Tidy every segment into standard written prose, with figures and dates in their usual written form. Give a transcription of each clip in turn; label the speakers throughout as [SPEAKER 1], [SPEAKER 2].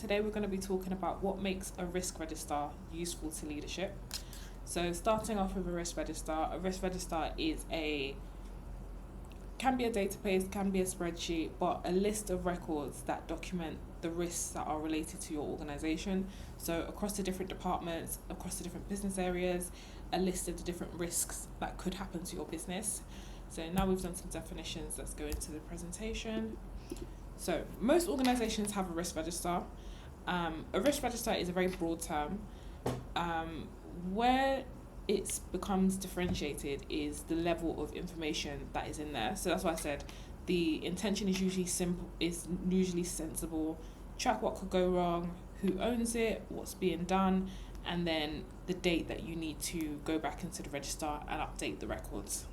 [SPEAKER 1] Today we're going to be talking about what makes a risk register useful to leadership. So starting off with a risk register is can be a database, can be a spreadsheet, but a list of records that document the risks that are related to your organization. So across the different departments, across the different business areas, a list of the different risks that could happen to your business. So now we've done some definitions, let's go into the presentation. So most organizations have a risk register. A risk register is a very broad term. Where it becomes differentiated is the level of information that is in there. So that's why I said the intention is usually sensible. Track what could go wrong, who owns it, what's being done, and then the date that you need to go back into the register and update the records.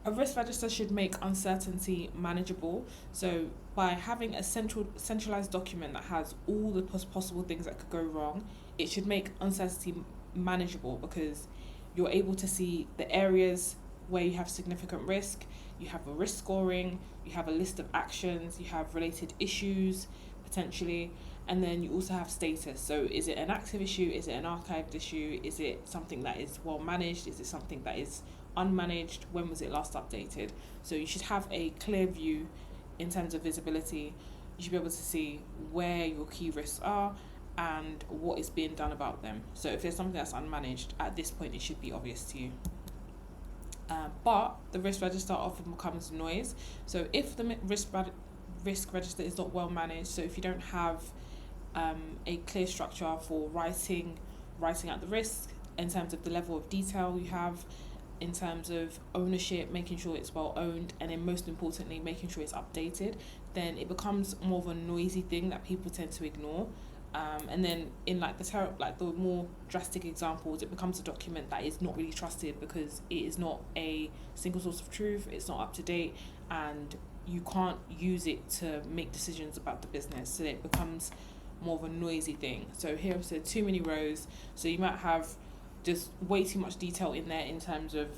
[SPEAKER 1] A risk register should make uncertainty manageable. So by having a centralized document that has all the possible things that could go wrong, it should make uncertainty manageable because you're able to see the areas where you have significant risk. You have a risk scoring, you have a list of actions, you have related issues potentially, and then you also have status. So is it an active issue? Is it an archived issue? Is it something that is well managed? Is it something that is unmanaged? When was it last updated? So you should have a clear view in terms of visibility. You should be able to see where your key risks are and what is being done about them. So if there's something that's unmanaged, at this point it should be obvious to you. But the risk register often becomes noise. So if the risk register is not well managed, so if you don't have a clear structure for writing out the risk in terms of the level of detail you have, in terms of ownership, making sure it's well owned, and then most importantly, making sure it's updated, then it becomes more of a noisy thing that people tend to ignore. And then in the more drastic examples, it becomes a document that is not really trusted because it is not a single source of truth, it's not up to date, and you can't use it to make decisions about the business. So it becomes more of a noisy thing. So here I've said too many rows, so you might have just way too much detail in there in terms of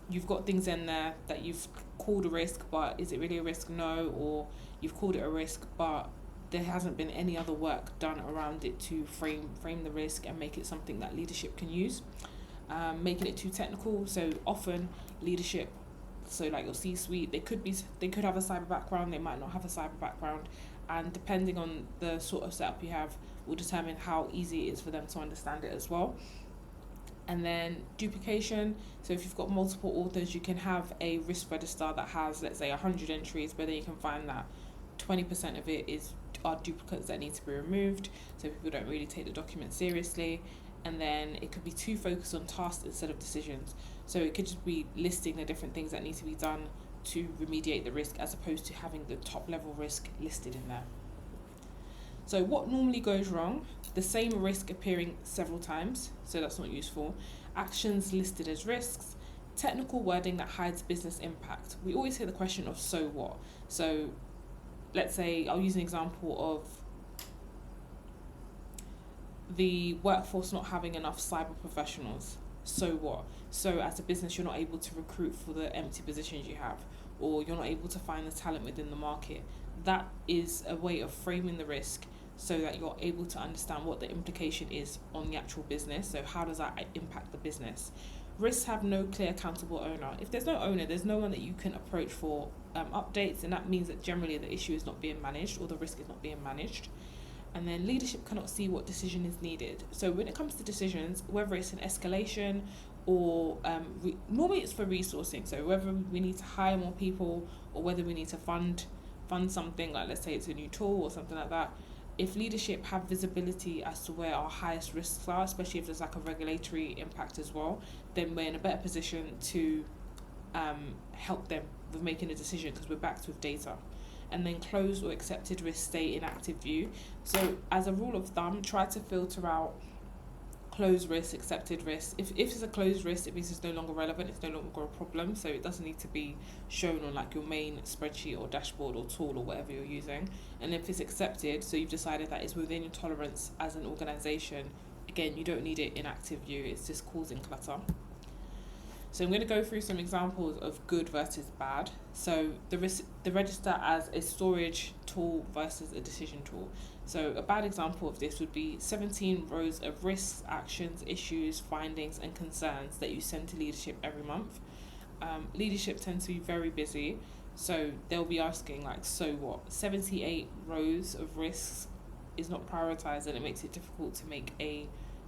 [SPEAKER 1] you've got things in there that you've called a risk, but is it really a risk? No. Or you've called it a risk, but there hasn't been any other work done around it to frame the risk and make it something that leadership can use. Making it too technical, so often leadership, so like your C-suite, they could have a cyber background, they might not have a cyber background, and depending on the sort of setup you have will determine how easy it is for them to understand it as well. And then duplication, so if you've got multiple authors, you can have a risk register that has, let's say, 100 entries, but then you can find that 20% of it are duplicates that need to be removed, so people don't really take the document seriously. And then it could be too focused on tasks instead of decisions, so it could just be listing the different things that need to be done to remediate the risk as opposed to having the top level risk listed in there. So what normally goes wrong? The same risk appearing several times, so that's not useful. Actions listed as risks. Technical wording that hides business impact. We always hear the question of so what? So let's say, I'll use an example of the workforce not having enough cyber professionals. So what? So as a business, you're not able to recruit for the empty positions you have, or you're not able to find the talent within the market. That is a way of framing the risk so that you're able to understand what the implication is on the actual business. So how does that impact the business? Risks have no clear accountable owner. If there's no owner, there's no one that you can approach for updates, and that means that generally the issue is not being managed or the risk is not being managed. And then leadership cannot see what decision is needed. So when it comes to decisions, whether it's an escalation or normally it's for resourcing, so whether we need to hire more people or whether we need to fund something, like let's say it's a new tool or something like that. If leadership have visibility as to where our highest risks are, especially if there's like a regulatory impact as well, then we're in a better position to help them with making a decision because we're backed with data. And then closed or accepted risks stay in active view. So as a rule of thumb, try to filter out closed risk, accepted risk. If it's a closed risk, it means it's no longer relevant, it's no longer a problem, so it doesn't need to be shown on like your main spreadsheet or dashboard or tool or whatever you're using. And if it's accepted, so you've decided that it's within your tolerance as an organization, again, you don't need it in active view, it's just causing clutter. So I'm going to go through some examples of good versus bad. So the register as a storage tool versus a decision tool. So a bad example of this would be 17 rows of risks, actions, issues, findings, and concerns that you send to leadership every month. Leadership tends to be very busy, so they'll be asking like, so what? 78 rows of risks is not prioritized, and it makes it difficult to make a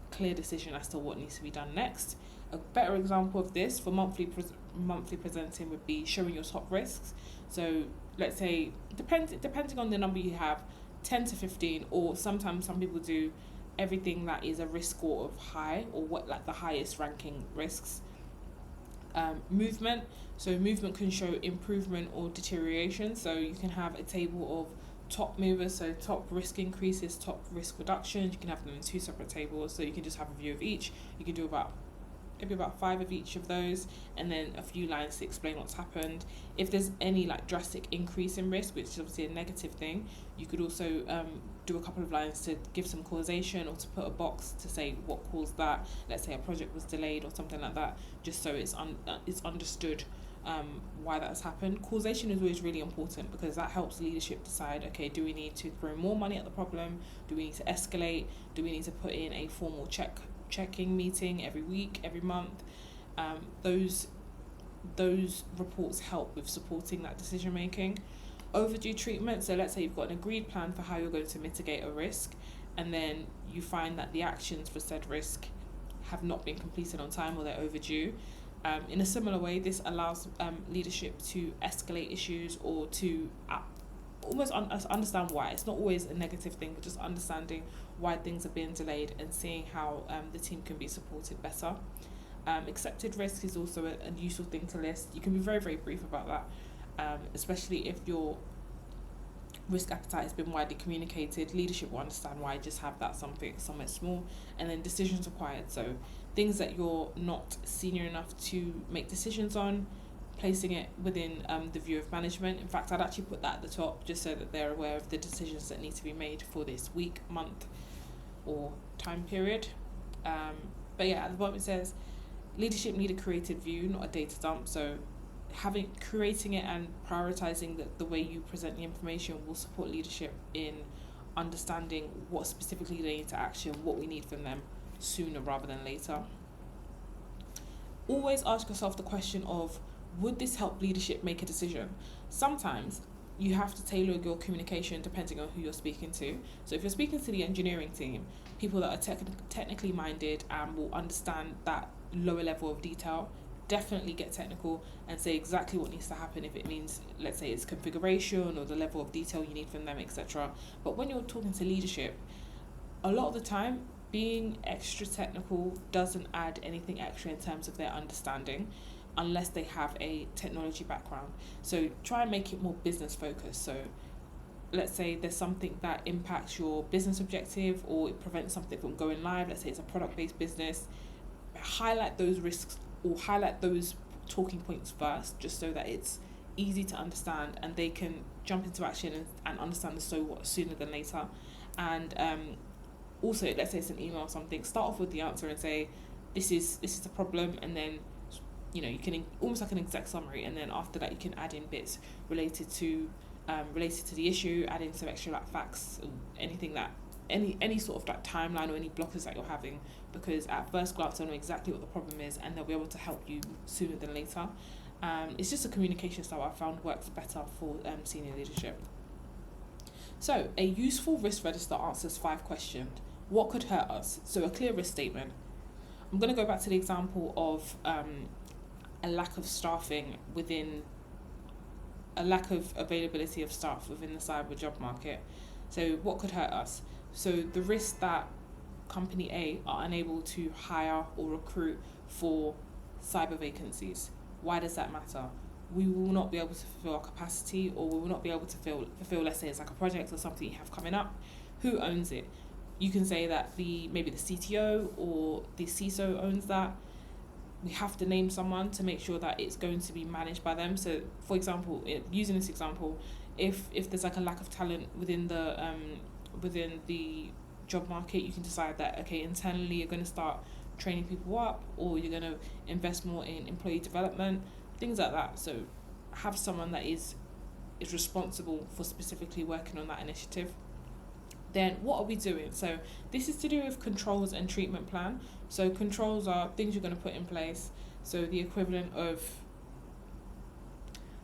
[SPEAKER 1] clear decision as to what needs to be done next. A better example of this for monthly presenting would be showing your top risks. So let's say, depending on the number you have, 10 to 15, or sometimes some people do everything that is a risk score of high, or what like the highest ranking risks. Movement. So movement can show improvement or deterioration. So you can have a table of top movers, so top risk increases, top risk reductions. You can have them in two separate tables, so you can just have a view of each. You can do maybe about 5 of each of those, and then a few lines to explain what's happened. If there's any like drastic increase in risk, which is obviously a negative thing, you could also do a couple of lines to give some causation, or to put a box to say what caused that. Let's say a project was delayed or something like that, just so it's understood why that has happened. Causation is always really important, because that helps leadership decide, okay, do we need to throw more money at the problem? Do we need to escalate? Do we need to put in a formal checking meeting every week, every month? Those reports help with supporting that decision making. Overdue treatment. So let's say you've got an agreed plan for how you're going to mitigate a risk, and then you find that the actions for said risk have not been completed on time, or they're overdue. In a similar way, this allows leadership to escalate issues, or to almost understand why. It's not always a negative thing, but just understanding why things are being delayed and seeing how the team can be supported better. Accepted risk is also a useful thing to list. You can be very, very brief about that, especially if your risk appetite has been widely communicated. Leadership will understand why. Just have that somewhere small. And then decisions required. So things that you're not senior enough to make decisions on, placing it within the view of management. In fact, I'd actually put that at the top, just so that they're aware of the decisions that need to be made for this week, month, or time period. But yeah, at the bottom it says leadership need a creative view, not a data dump. So creating it and prioritizing the way you present the information will support leadership in understanding what specifically they need to action, what we need from them sooner rather than later. Always ask yourself the question of, would this help leadership make a decision? Sometimes you have to tailor your communication depending on who you're speaking to. So if you're speaking to the engineering team, people that are technically minded and will understand that lower level of detail, definitely get technical and say exactly what needs to happen if it means, let's say, it's configuration or the level of detail you need from them, etc. But when you're talking to leadership, a lot of the time, being extra technical doesn't add anything extra in terms of their understanding, unless they have a technology background. So try and make it more business focused. So let's say there's something that impacts your business objective, or it prevents something from going live. Let's say it's a product-based business. Highlight those risks, or highlight those talking points first, just so that it's easy to understand and they can jump into action and understand the so what sooner than later. And also, let's say it's an email or something, start off with the answer and say, this is the problem, and then you can almost like an exec summary, and then after that you can add in bits related to the issue, add in some extra like facts, anything that any sort of like timeline or any blockers that you're having, because at first glance they'll know exactly what the problem is and they'll be able to help you sooner than later. It's just a communication style I found works better for senior leadership. So a useful risk register answers 5 questions. What could hurt us? So a clear risk statement. I'm going to go back to the example of a lack of staffing a lack of availability of staff within the cyber job market. So what could hurt us? So the risk that company A are unable to hire or recruit for cyber vacancies. Why does that matter? We will not be able to fulfill our capacity, or we will not be able to fulfill, let's say it's like a project or something you have coming up. Who owns it? You can say that maybe the CTO or the CISO owns that. We have to name someone to make sure that it's going to be managed by them. So for example, using this example, if there's like a lack of talent within the job market, you can decide that, okay, internally you're going to start training people up, or you're going to invest more in employee development, things like that. So have someone that is responsible for specifically working on that initiative. Then what are we doing? So this is to do with controls and treatment plan. So controls are things you're going to put in place. So the equivalent of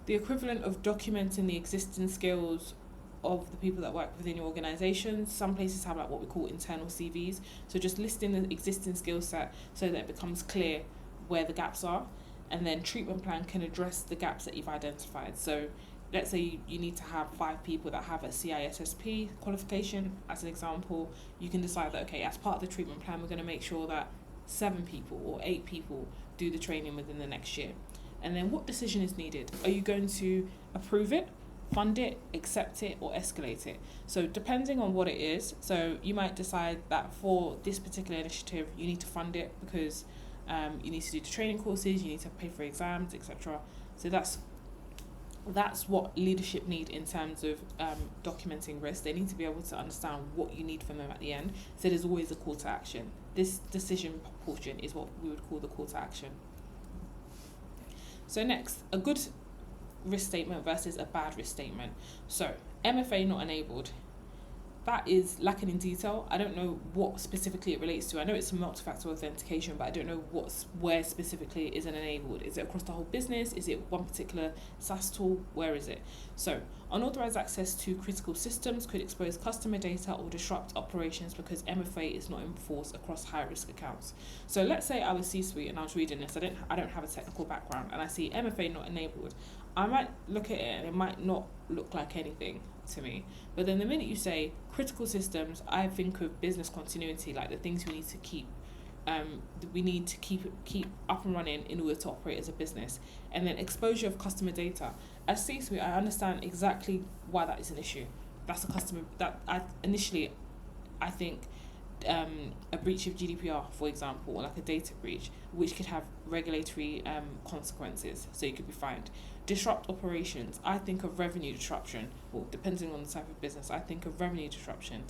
[SPEAKER 1] documenting the existing skills of the people that work within your organization. Some places have like what we call internal CVs. So just listing the existing skill set so that it becomes clear where the gaps are. And then treatment plan can address the gaps that you've identified. So let's say you need to have 5 people that have a CISSP qualification, as an example. You can decide that, okay, as part of the treatment plan, we're going to make sure that 7 people or 8 people do the training within the next year. And then what decision is needed? Are you going to approve it, fund it, accept it, or escalate it? So depending on what it is, so you might decide that for this particular initiative, you need to fund it because you need to do the training courses, you need to pay for exams, etc. So that's what leadership need in terms of documenting risk. They need to be able to understand what you need from them at the end. So there's always a call to action. This decision portion is what we would call the call to action. So next, a good risk statement versus a bad risk statement. So MFA not enabled. That is lacking in detail. I don't know what specifically it relates to. I know it's multi-factor authentication, but I don't know where specifically is it enabled. Is it across the whole business? Is it one particular SaaS tool? Where is it? So unauthorized access to critical systems could expose customer data or disrupt operations because MFA is not enforced across high-risk accounts. So let's say I was C-suite and I was reading this. I don't have a technical background, and I see MFA not enabled. I might look at it and it might not look like anything to me, but then the minute you say critical systems, I think of business continuity, like the things we need to keep up and running in order to operate as a business. And then exposure of customer data. As C-suite, I understand exactly why that is an issue. That's a customer that I think a breach of GDPR, for example, or like a data breach, which could have regulatory consequences, so you could be fined. Disrupt operations, I think of revenue disruption, well, depending on the type of business, I think of revenue disruption.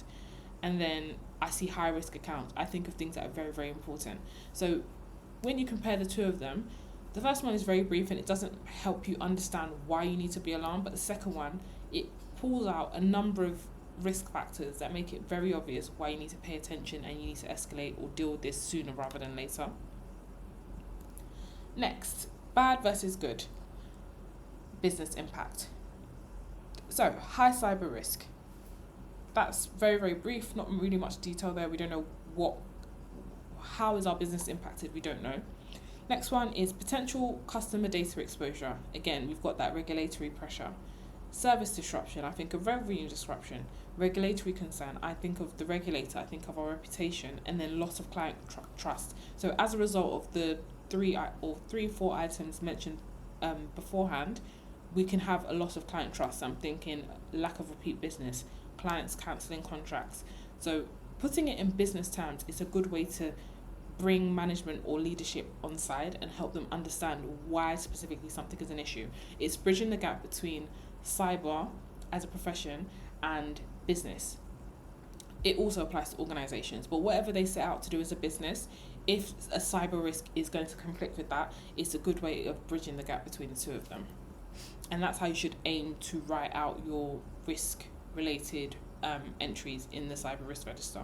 [SPEAKER 1] And then I see high risk accounts, I think of things that are very, very important. So when you compare the two of them, the first one is very brief and it doesn't help you understand why you need to be alarmed, but the second one, it pulls out a number of risk factors that make it very obvious why you need to pay attention and you need to escalate or deal with this sooner rather than later. Next, bad versus good business impact. So, high cyber risk. That's very, very brief, not really much detail there. We don't know how is our business impacted, we don't know. Next one is potential customer data exposure. Again, we've got that regulatory pressure. Service disruption, I think of revenue disruption. Regulatory concern, I think of the regulator, I think of our reputation, and then loss of client trust. So as a result of the 4 items mentioned beforehand, we can have a loss of client trust. I'm thinking lack of repeat business, clients cancelling contracts. So putting it in business terms is a good way to bring management or leadership on side and help them understand why specifically something is an issue. It's bridging the gap between cyber as a profession and business. It also applies to organizations, but whatever they set out to do as a business, if a cyber risk is going to conflict with that, it's a good way of bridging the gap between the two of them. And that's how you should aim to write out your risk related entries in the cyber risk register.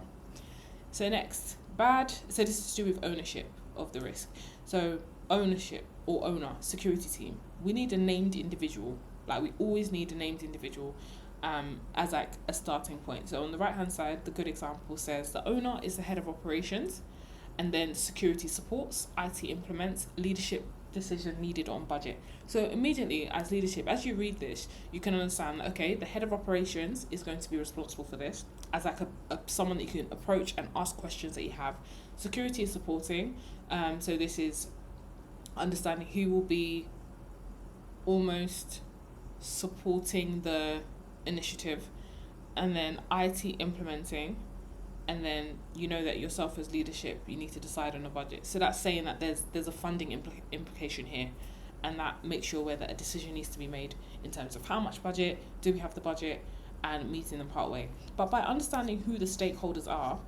[SPEAKER 1] So next, bad. So this is to do with ownership of the risk. So ownership or owner, security team. We need a named individual. Like we always need a named individual as like a starting point. So on the right hand side, the good example says the owner is the head of operations, and then security supports, IT implements, leadership decision needed on budget. So immediately as leadership, as you read this, you can understand that, okay, the head of operations is going to be responsible for this as like someone that you can approach and ask questions that you have. Security is supporting, so this is understanding who will be almost supporting the initiative, and then IT implementing, and then you know that yourself as leadership, you need to decide on a budget. So that's saying that there's a funding implication here, and that makes you aware that a decision needs to be made in terms of how much budget, do we have the budget, and meeting them part way. But by understanding who the stakeholders are,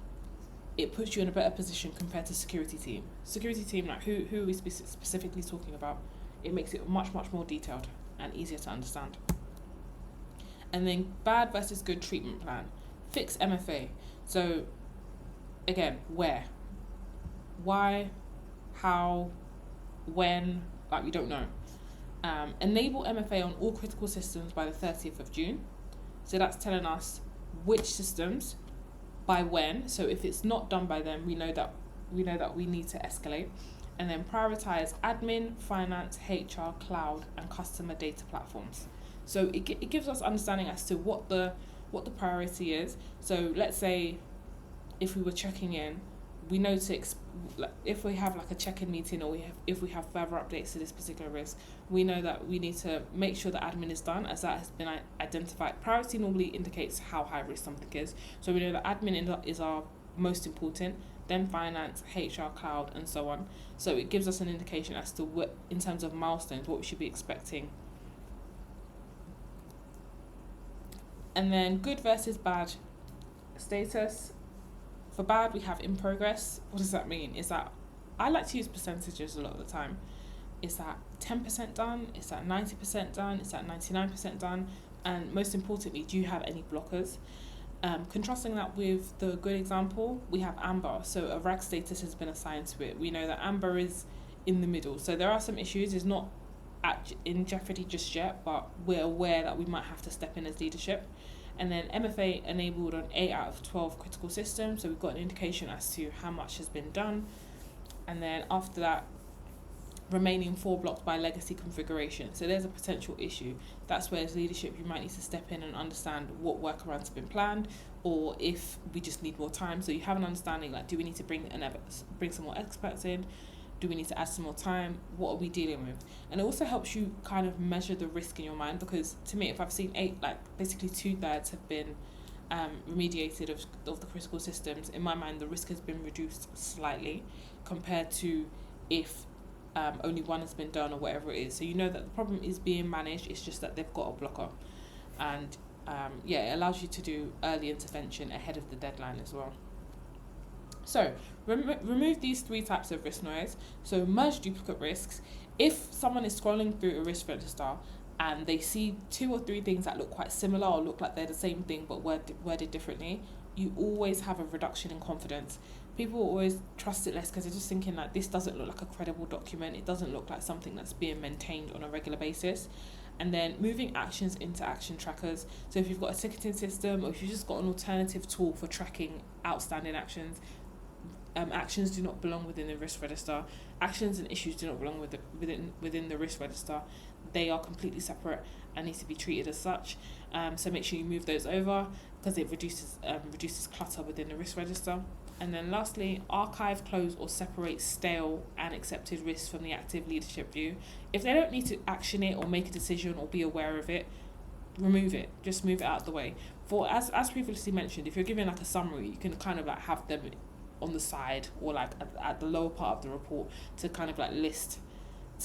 [SPEAKER 1] it puts you in a better position compared to security team. Security team, like who are we specifically talking about? It makes it much, much more detailed and easier to understand. And then bad versus good treatment plan. Fix MFA. So again, where? Why? How? When? Like, we don't know. Enable MFA on all critical systems by the 30th of June. So that's telling us which systems, by when. So if it's not done by then, we know that we need to escalate. And then prioritize admin, finance, HR, cloud, and customer data platforms. So it gives us understanding as to what the priority is. So let's say if we were checking in, we know if we have like a check-in meeting, or if we have further updates to this particular risk, we know that we need to make sure that admin is done, as that has been identified. Priority normally indicates how high risk something is. So we know that admin is our most important, then finance, HR, cloud, and so on. So it gives us an indication as to what, in terms of milestones, what we should be expecting. And then good versus bad status. For bad, we have in progress. What does that mean? Is that, I like to use percentages a lot of the time. Is that 10% done? Is that 90% done? Is that 99% done? And most importantly, do you have any blockers? Contrasting that with the good example, we have amber. So a RAG status has been assigned to it. We know that amber is in the middle. So there are some issues. It's not in jeopardy just yet, but we're aware that we might have to step in as leadership. And then MFA enabled on 8 out of 12 critical systems. So we've got an indication as to how much has been done. And then after that, remaining 4 blocked by legacy configuration. So there's a potential issue. That's where as leadership, you might need to step in and understand what workarounds have been planned, or if we just need more time. So you have an understanding, like, do we need to bring some more experts in? Do we need to add some more time? What are we dealing with? And it also helps you kind of measure the risk in your mind, because to me, if I've seen 8, like basically 2/3 have been remediated of the critical systems, in my mind, the risk has been reduced slightly compared to if only 1 has been done or whatever it is. So you know that the problem is being managed, it's just that they've got a blocker. And it allows you to do early intervention ahead of the deadline as well. So remove these 3 types of risk noise. So merge duplicate risks. If someone is scrolling through a risk register and they see 2 or 3 things that look quite similar or look like they're the same thing but worded differently, you always have a reduction in confidence. People always trust it less because they're just thinking like, this doesn't look like a credible document. It doesn't look like something that's being maintained on a regular basis. And then moving actions into action trackers. So if you've got a ticketing system, or if you've just got an alternative tool for tracking outstanding actions, actions do not belong within the risk register. Actions and issues do not belong within the risk register. They are completely separate and need to be treated as such. So make sure you move those over, because it reduces clutter within the risk register. And then lastly, archive, close, or separate stale and accepted risks from the active leadership view. If they don't need to action it or make a decision or be aware of it, remove it. Just move it out of the way. For as previously mentioned, if you're giving like a summary, you can kind of like have them on the side or like at the lower part of the report to kind of like list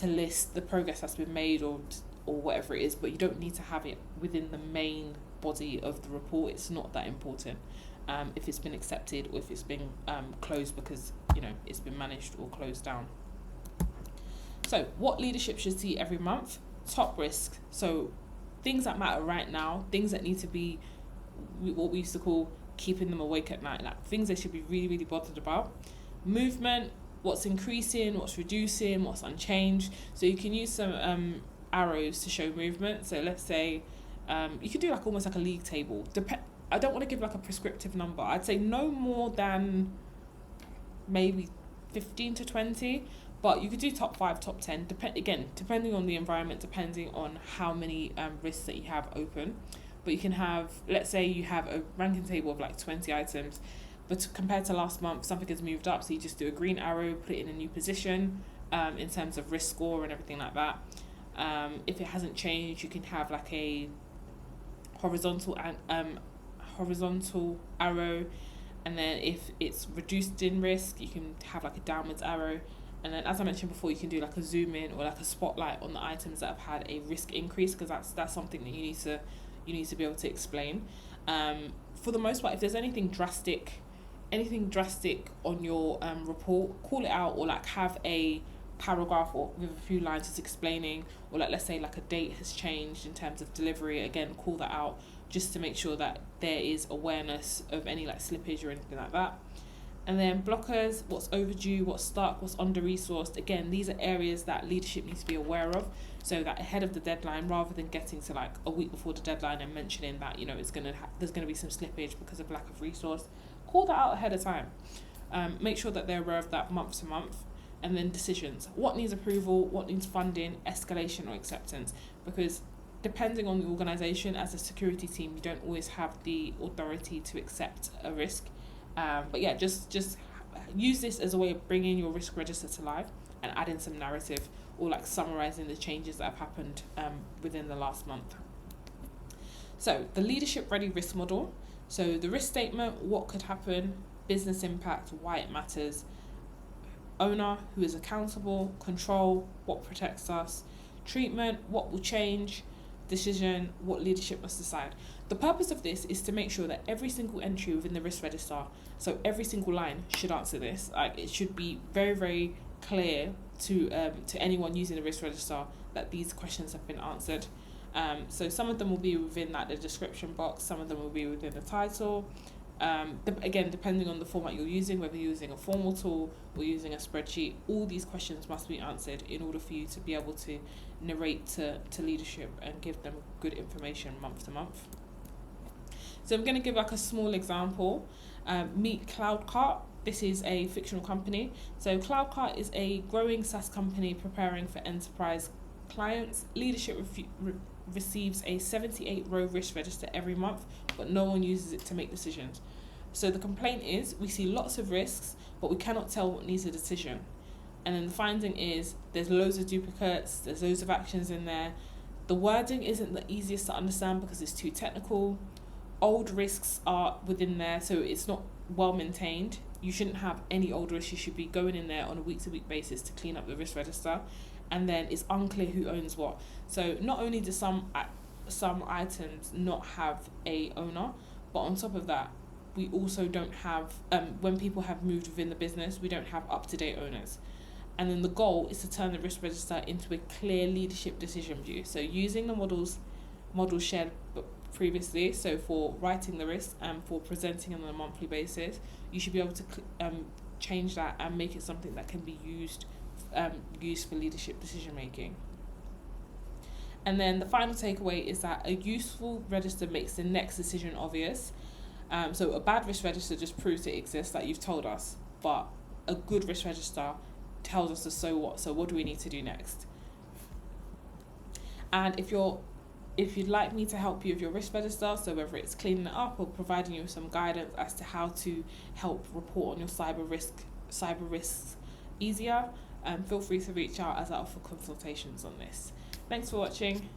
[SPEAKER 1] the progress that's been made or whatever it is, but you don't need to have it within the main body of the report. It's not that important. If it's been accepted or if it's been closed because it's been managed or closed down. So what leadership should see every month? Top risk. So things that matter right now, things that need to be what we used to call keeping them awake at night, like things they should be really, really bothered about. Movement, what's increasing, what's reducing, what's unchanged. So you can use some arrows to show movement. So let's say you could do like almost like a league table. I don't want to give like a prescriptive number. I'd say no more than maybe 15 to 20, but you could do top 5, top 10, depending on the environment, depending on how many risks that you have open. But you can have, let's say you have a ranking table of like 20 items, but compared to last month, something has moved up. So you just do a green arrow, put it in a new position in terms of risk score and everything like that. If it hasn't changed, you can have like a horizontal arrow, and then if it's reduced in risk, you can have like a downwards arrow. And then, as I mentioned before, you can do like a zoom in or like a spotlight on the items that have had a risk increase, because that's something that you need to be able to explain. For the most part, if there's anything drastic anything drastic on your report, call it out, or like have a paragraph or with a few lines just explaining, or like let's say like a date has changed in terms of delivery, again call that out just to make sure that there is awareness of any like slippage or anything like that. And then blockers, what's overdue, what's stuck, what's under-resourced. Again, these are areas that leadership needs to be aware of, so that ahead of the deadline, rather than getting to like a week before the deadline and mentioning that, you know, there's gonna be some slippage because of lack of resource, call that out ahead of time. Make sure that they're aware of that month to month. And then decisions. What needs approval, what needs funding, escalation or acceptance. Because depending on the organisation, as a security team, you don't always have the authority to accept a risk. But yeah, just use this as a way of bringing your risk register to life and adding some narrative, or like summarising the changes that have happened within the last month. So the leadership ready risk model. So the risk statement, what could happen, business impact, why it matters, owner, who is accountable, control, what protects us, treatment, what will change, decision, what leadership must decide. The purpose of this is to make sure that every single entry within the risk register, so every single line should answer this. Like it should be very, very clear to anyone using the risk register that these questions have been answered. So some of them will be within like the description box, some of them will be within the title. Again, depending on the format you're using, whether you're using a formal tool or using a spreadsheet, all these questions must be answered in order for you to be able to narrate to leadership and give them good information month to month. So I'm going to give like a small example. Meet CloudCart. This is a fictional company. So CloudCart is a growing SaaS company preparing for enterprise clients. Leadership receives a 78-row risk register every month, but no one uses it to make decisions. So the complaint is, we see lots of risks, but we cannot tell what needs a decision. And then the finding is, there's loads of duplicates, there's loads of actions in there. The wording isn't the easiest to understand because it's too technical. Old risks are within there, so it's not well maintained. You shouldn't have any old risks. You should be going in there on a week-to-week basis to clean up the risk register. And then it's unclear who owns what. So not only do some items not have a owner, but on top of that, we also don't have, when people have moved within the business, we don't have up-to-date owners. And then the goal is to turn the risk register into a clear leadership decision view. So using the models shared previously, so for writing the risk and for presenting on a monthly basis, you should be able to change that and make it something that can be used for leadership decision making. And then the final takeaway is that a useful register makes the next decision obvious. So a bad risk register just proves it exists, like you've told us, but a good risk register tells us the so what. So what do we need to do next? And if you'd like me to help you with your risk register, so whether it's cleaning it up or providing you with some guidance as to how to help report on your cyber risks easier, feel free to reach out as I offer consultations on this. Thanks for watching.